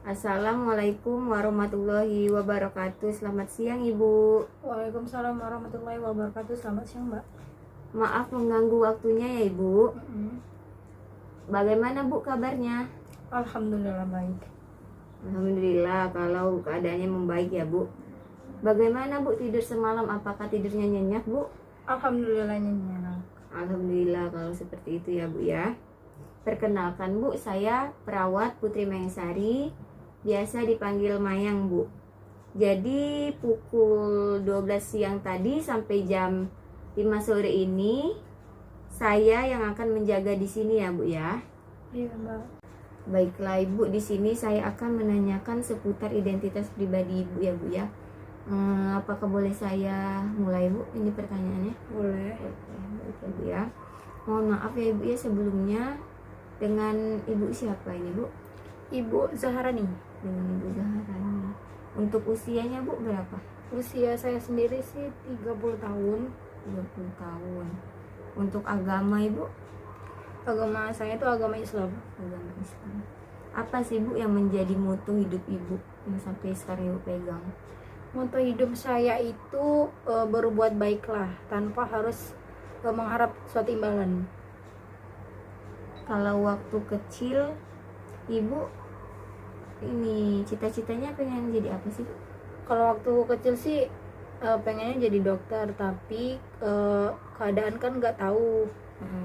Assalamualaikum warahmatullahi wabarakatuh. Selamat siang Ibu. Waalaikumsalam warahmatullahi wabarakatuh. Selamat siang, Mbak. Maaf mengganggu waktunya ya Ibu. Mm-mm. Bagaimana Bu kabarnya? Alhamdulillah baik. Alhamdulillah kalau keadaannya membaik ya Bu. Bagaimana Bu tidur semalam? Apakah tidurnya nyenyak Bu? Alhamdulillah nyenyak. Alhamdulillah kalau seperti itu ya Bu ya. Perkenalkan Bu, saya perawat Putri Maesari, biasa dipanggil Mayang Bu. Jadi pukul 12 siang tadi sampai jam 5 sore ini saya yang akan menjaga di sini ya Bu ya. Iya, Mbak. Baiklah Ibu, di sini saya akan menanyakan seputar identitas pribadi Ibu ya Bu ya. Apakah boleh saya mulai Bu? Ini pertanyaannya. Boleh. Oke, baik ya Bu ya. Mohon maaf ya Ibu ya sebelumnya. Dengan Ibu siapa ini Bu? Ibu Zaharani. Dengan Ibu Zaharani. Untuk usianya Bu berapa? Usia saya sendiri sih 30 tahun. 30 tahun. Untuk agama Ibu? Agama saya itu agama Islam. Agama Islam. Apa sih Bu yang menjadi moto hidup Ibu yang sampai sekarang Ibu pegang? Moto hidup saya itu berbuat baiklah tanpa harus mengharap suatu imbalan. Kalau waktu kecil Ibu ini cita-citanya pengen jadi apa sih Bu? Kalau waktu kecil sih pengennya jadi dokter, tapi keadaan kan nggak tahu.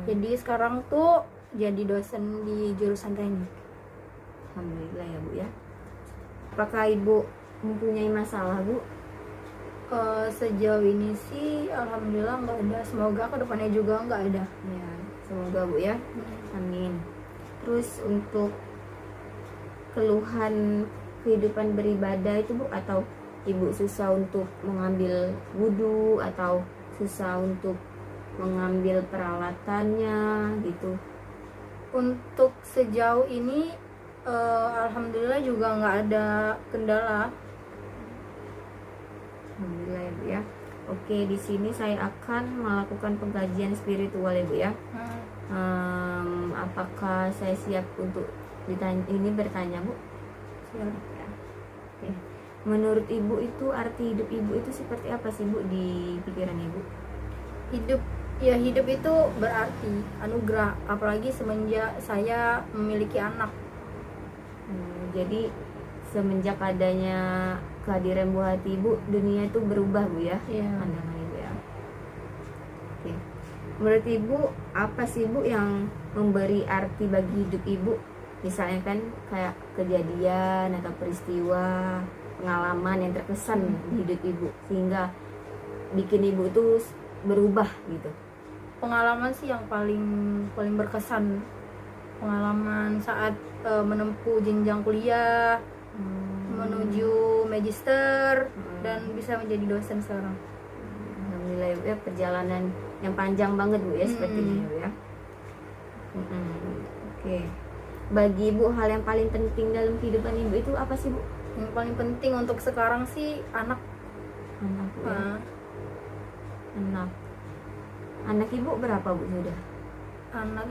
Jadi sekarang tuh jadi dosen di jurusan teknik. Alhamdulillah ya Bu ya. Apakah Ibu mempunyai masalah Bu? Sejauh ini sih alhamdulillah nggak ada. Semoga kedepannya juga nggak ada. Ya, semoga Bu ya. Amin. Terus untuk keluhan kehidupan beribadah itu Bu, atau Ibu susah untuk mengambil wudhu atau susah untuk mengambil peralatannya gitu? Untuk sejauh ini alhamdulillah juga nggak ada kendala. Alhamdulillah ya Bu ya. Oke, di sini saya akan melakukan pengkajian spiritual ya Bu ya. Apakah saya siap untuk bertanya Bu? Siap. Ya. Oke. Menurut Ibu itu arti hidup Ibu itu seperti apa sih Bu di pikiran Ibu? Hidup itu berarti anugerah, apalagi semenjak saya memiliki anak. Jadi semenjak adanya kehadiran buah hati Ibu, dunia itu berubah Bu ya? Iya. Pandangan Ibu ya. Oke. Menurut Ibu apa sih Bu yang memberi arti bagi hidup Ibu? Misalnya kan kayak kejadian atau peristiwa, pengalaman yang terkesan di hidup Ibu sehingga bikin Ibu tuh berubah gitu. Pengalaman sih yang paling berkesan, pengalaman saat menempuh jenjang kuliah menuju magister dan bisa menjadi dosen sekarang. Alhamdulillah ya, perjalanan yang panjang banget Bu ya sepertinya Bu ya. Oke. Bagi Ibu hal yang paling penting dalam kehidupan Ibu itu apa sih Bu? Yang paling penting untuk sekarang sih anak. Anak Bu ya. Anak Ibu berapa Bu sudah? Anak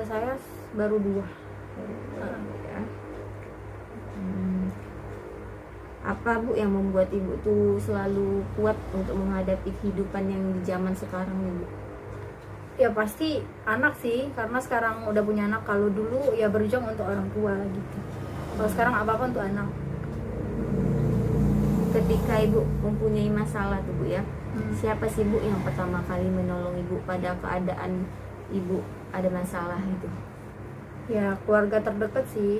saya baru 2. Ya. Apa Bu yang membuat Ibu tuh selalu kuat untuk menghadapi kehidupan yang di zaman sekarang Ibu? Ya pasti anak sih, karena sekarang udah punya anak. Kalau dulu ya berjuang untuk orang tua gitu. Kalau sekarang apa-apa untuk anak. Ketika Ibu mempunyai masalah tuh Bu ya, siapa sih Bu yang pertama kali menolong Ibu pada keadaan Ibu ada masalah itu? Ya keluarga terdekat sih,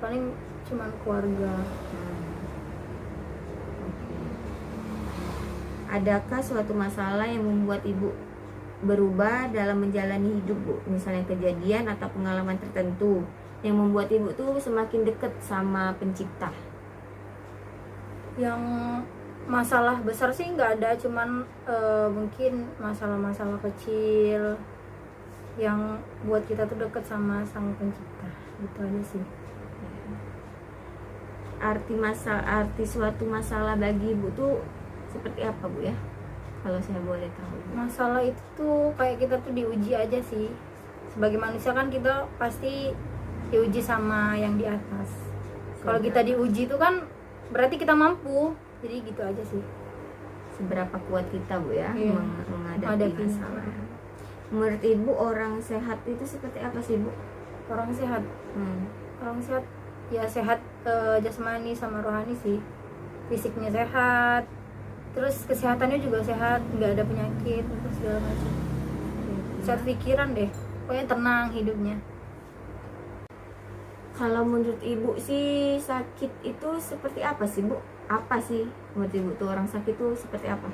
paling cuman keluarga. Adakah suatu masalah yang membuat Ibu berubah dalam menjalani hidup Bu? Misalnya kejadian atau pengalaman tertentu yang membuat Ibu tuh semakin dekat sama pencipta? Yang masalah besar sih nggak ada, cuman mungkin masalah-masalah kecil yang buat kita tuh dekat sama sang pencipta, gitu aja sih. Arti suatu masalah bagi Ibu tuh seperti apa Bu ya? Kalau saya boleh tahu. Masalah itu tuh kayak kita tuh diuji aja sih. Sebagai manusia kan kita pasti diuji sama yang di atas. Kalau kita diuji itu kan berarti kita mampu. Jadi gitu aja sih. Seberapa kuat kita Bu ya Iya. menghadapi masalah. Menurut Ibu orang sehat itu seperti apa sih Bu? Orang sehat. Orang sehat ya sehat jasmani sama rohani sih. Fisiknya sehat, terus kesehatannya juga sehat, nggak ada penyakit terus segala macam. Sehat pikiran deh, pokoknya tenang hidupnya. Kalau menurut Ibu sih sakit itu seperti apa sih Bu? Apa sih menurut Ibu tuh orang sakit itu seperti apa?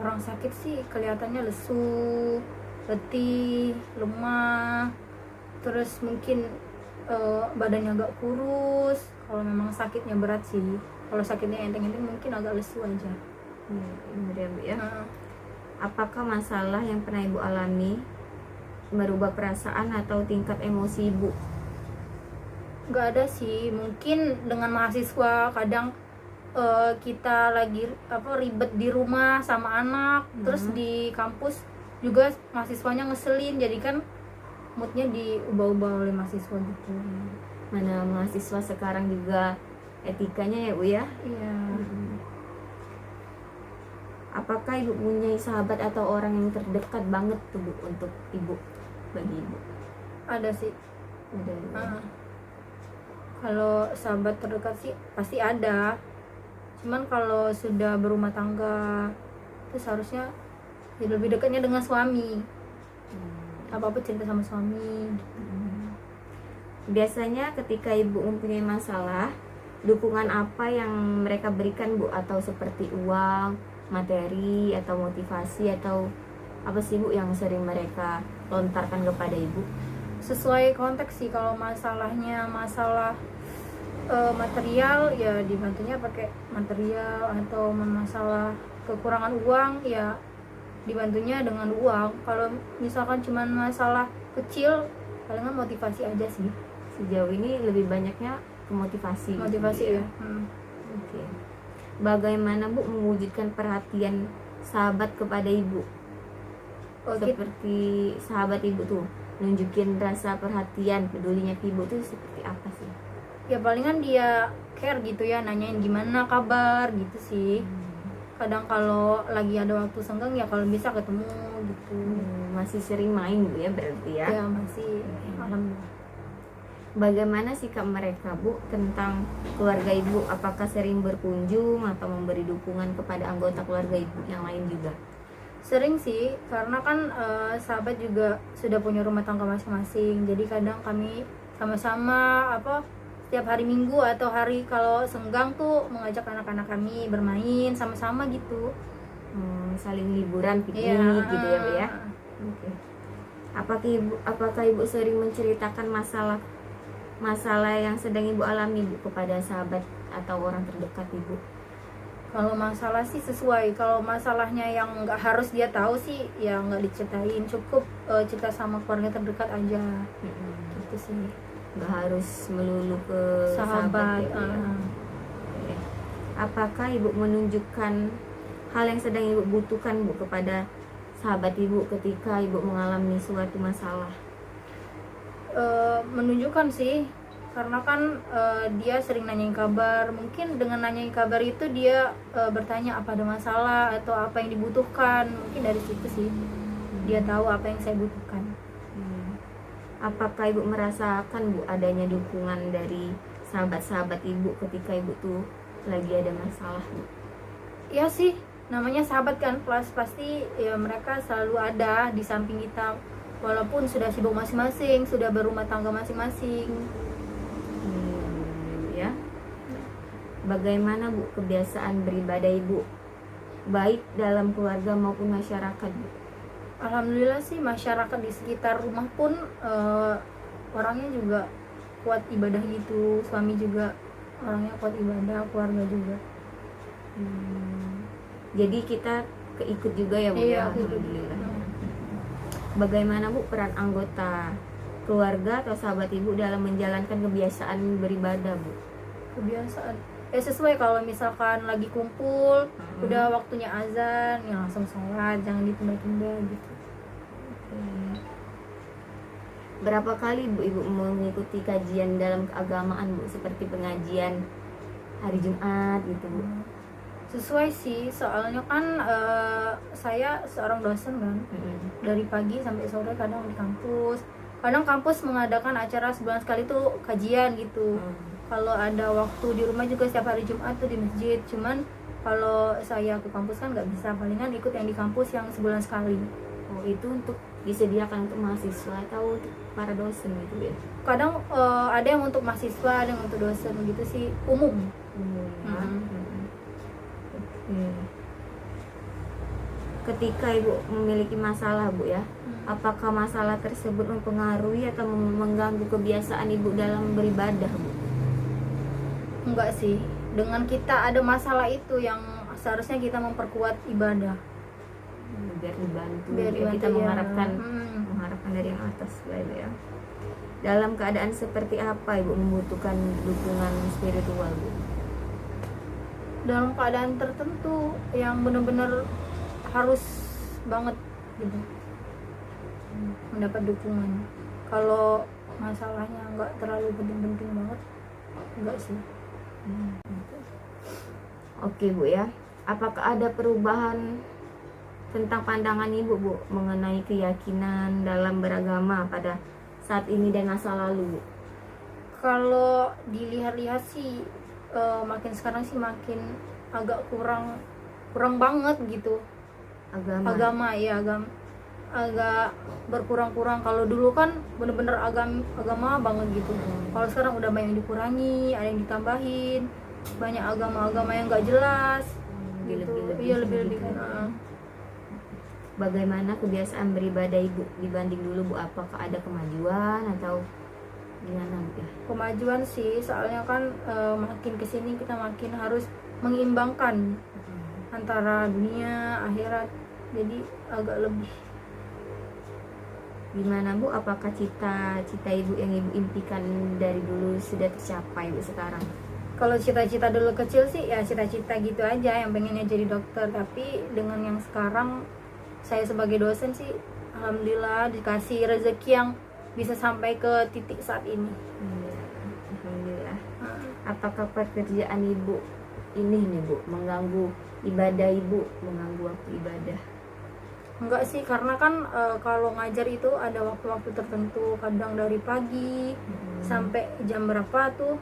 Orang sakit sih kelihatannya lesu, letih, lemah, terus mungkin badannya agak kurus. Kalau memang sakitnya berat sih. Kalau sakitnya enteng-enteng mungkin agak lesu aja. Benar ya Bu ya. Apakah masalah yang pernah Ibu alami merubah perasaan atau tingkat emosi Ibu? Nggak ada sih, mungkin dengan mahasiswa kadang kita lagi ribet di rumah sama anak, terus di kampus juga mahasiswanya ngeselin, jadi kan moodnya diubah-ubah oleh mahasiswa gitu. Mana mahasiswa sekarang juga etikanya ya Bu ya. Iya. Apakah Ibu punya sahabat atau orang yang terdekat banget tuh Bu untuk Ibu, bagi Ibu? Ada sih. Ada ya, Bu. Kalau sahabat terdekat sih pasti ada. Cuman kalau sudah berumah tangga itu seharusnya lebih dekatnya dengan suami. Apa-apa cerita sama suami. Biasanya ketika Ibu mempunyai masalah, dukungan apa yang mereka berikan Bu? Atau seperti uang, materi, atau motivasi, atau apa sih Bu yang sering mereka lontarkan kepada Ibu? Sesuai konteks sih, kalau masalahnya masalah material ya dibantunya pakai material, atau masalah kekurangan uang ya dibantunya dengan uang. Kalau misalkan cuman masalah kecil palingan motivasi aja sih. Sejauh ini lebih banyaknya ke motivasi Ya. Oke. Bagaimana Bu mewujudkan perhatian sahabat kepada Ibu? Seperti sahabat Ibu tuh nunjukin rasa perhatian, pedulinya ke Ibu tuh seperti apa sih? Ya palingan dia care gitu ya, nanyain gimana kabar gitu sih. Kadang kalau lagi ada waktu senggang ya kalau bisa ketemu gitu. Masih sering main Bu ya berarti ya? Ya masih. Alhamdulillah. Bagaimana sikap mereka Bu tentang keluarga Ibu? Apakah sering berkunjung atau memberi dukungan kepada anggota keluarga Ibu yang lain juga? Sering sih, karena kan sahabat juga sudah punya rumah tangga masing-masing. Jadi kadang kami sama-sama setiap hari Minggu atau hari kalau senggang tuh mengajak anak-anak kami bermain sama-sama gitu. Saling liburan, piknik gitu ya Bu ya? Oke. Apakah Ibu sering menceritakan masalah yang sedang Ibu alami Bu kepada sahabat atau orang terdekat Ibu? Kalau masalah sih sesuai. Kalau masalahnya yang nggak harus dia tahu sih ya nggak diceritain, cukup cerita sama keluarga terdekat aja. Gitu sih. Nggak harus melulu ke sahabat ya, Bu, ya? Oke. Apakah Ibu menunjukkan hal yang sedang Ibu butuhkan Bu kepada sahabat Ibu ketika Ibu mengalami suatu masalah? Menunjukkan sih, karena kan dia sering nanyain kabar. Mungkin dengan nanyain kabar itu dia bertanya apa ada masalah atau apa yang dibutuhkan. Mungkin dari situ sih dia tahu apa yang saya butuhkan. Apakah Ibu merasakan Bu adanya dukungan dari sahabat-sahabat Ibu ketika Ibu tuh lagi ada masalah Bu? Ya sih, namanya sahabat kan, pasti ya mereka selalu ada di samping kita walaupun sudah sibuk masing-masing, sudah berumah tangga masing-masing. Ya. Bagaimana Bu kebiasaan beribadah Ibu baik dalam keluarga maupun masyarakat Bu? Alhamdulillah sih masyarakat di sekitar rumah pun orangnya juga kuat ibadah gitu. Suami juga orangnya kuat ibadah, keluarga juga. Jadi kita keikut juga ya Bu? Iya, ya? Alhamdulillah. Bagaimana Bu peran anggota keluarga atau sahabat Ibu dalam menjalankan kebiasaan beribadah Bu? Kebiasaan sesuai, kalau misalkan lagi kumpul udah waktunya azan ya langsung sholat, jangan ditunda-tunda gitu. Berapa kali Bu Ibu mengikuti kajian dalam keagamaan Bu, seperti pengajian hari Jumat gitu Bu? Sesuai sih, soalnya kan saya seorang dosen kan, dari pagi sampai sore kadang di kampus. Kadang kampus mengadakan acara sebulan sekali tuh kajian gitu. Kalau ada waktu di rumah juga setiap hari Jumat tuh di masjid. Cuman kalau saya ke kampus kan nggak bisa, palingan ikut yang di kampus yang sebulan sekali. Oh, itu untuk disediakan untuk mahasiswa atau untuk para dosen gitu ya? Kadang ada yang untuk mahasiswa, ada yang untuk dosen gitu sih, umum. Ketika Ibu memiliki masalah Bu ya, apakah masalah tersebut mempengaruhi atau mengganggu kebiasaan Ibu dalam beribadah Bu? Enggak sih, dengan kita ada masalah itu yang seharusnya kita memperkuat ibadah Biar dibantu, biar kita dibantu, mengharapkan ya. mengharapkan dari yang atas gitu ya. Dalam keadaan seperti apa Ibu membutuhkan dukungan spiritual Bu? Dalam keadaan tertentu yang benar-benar harus banget gitu mendapat dukungan. Kalau masalahnya nggak terlalu penting-penting banget, enggak sih. Oke Bu ya, apakah ada perubahan tentang pandangan Ibu Bu mengenai keyakinan dalam beragama pada saat ini dan masa lalu Bu? Kalau dilihat-lihat sih makin sekarang sih makin agak kurang banget gitu. Agama ya, agak berkurang-kurang. Kalau dulu kan bener-bener agama banget gitu. Kalau sekarang udah banyak yang dikurangi, ada yang ditambahin, banyak agama-agama yang nggak jelas gitu. Iya, lebih-lebih. Bagaimana kebiasaan beribadah Ibu dibanding dulu Bu? Apakah ada kemajuan atau gimana Bu ya? Kemajuan sih, soalnya kan makin kesini kita makin harus mengimbangkan antara dunia akhirat, jadi agak lebih. Gimana Bu, apakah cita-cita Ibu yang Ibu impikan dari dulu sudah tercapai Bu sekarang? Kalau cita-cita dulu kecil sih ya cita-cita gitu aja, yang pengennya jadi dokter. Tapi dengan yang sekarang saya sebagai dosen sih alhamdulillah dikasih rezeki yang bisa sampai ke titik saat ini. Alhamdulillah. Apakah pekerjaan Ibu ini nih Bu mengganggu ibadah Ibu, mengganggu waktu ibadah? Enggak sih, karena kan kalau ngajar itu ada waktu-waktu tertentu, kadang dari pagi sampai jam berapa tuh.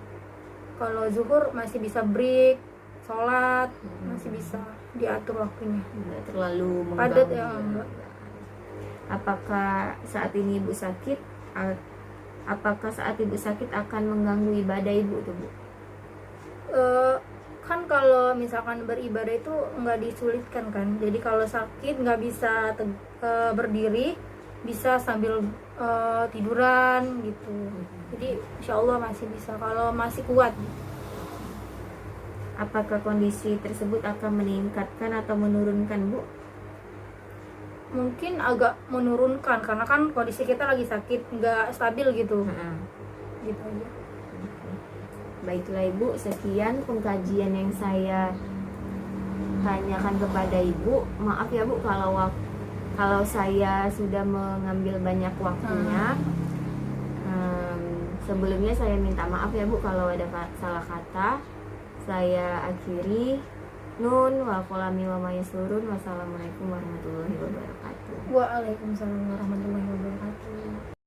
Kalau zuhur masih bisa break, sholat masih bisa diatur waktunya. Enggak terlalu padat mengganggu. ya, enggak. Apakah saat ini Ibu sakit? Apakah saat Ibu sakit akan mengganggu ibadah Ibu tuh Bu? Kan kalau misalkan beribadah itu nggak disulitkan kan, jadi kalau sakit nggak bisa berdiri, bisa sambil tiduran gitu. Jadi insya Allah masih bisa kalau masih kuat. Apakah kondisi tersebut akan meningkatkan atau menurunkan Bu? Mungkin agak menurunkan karena kan kondisi kita lagi sakit, nggak stabil gitu. Gitu aja. Baiklah Ibu, sekian pengkajian yang saya tanyakan kepada Ibu. Maaf ya Bu kalau saya sudah mengambil banyak waktunya. Sebelumnya saya minta maaf ya Bu kalau ada salah kata. Saya akhiri. Nun wa qalami wa mayasurun. Wassalamualaikum warahmatullahi wabarakatuh. Waalaikumsalam warahmatullahi wabarakatuh.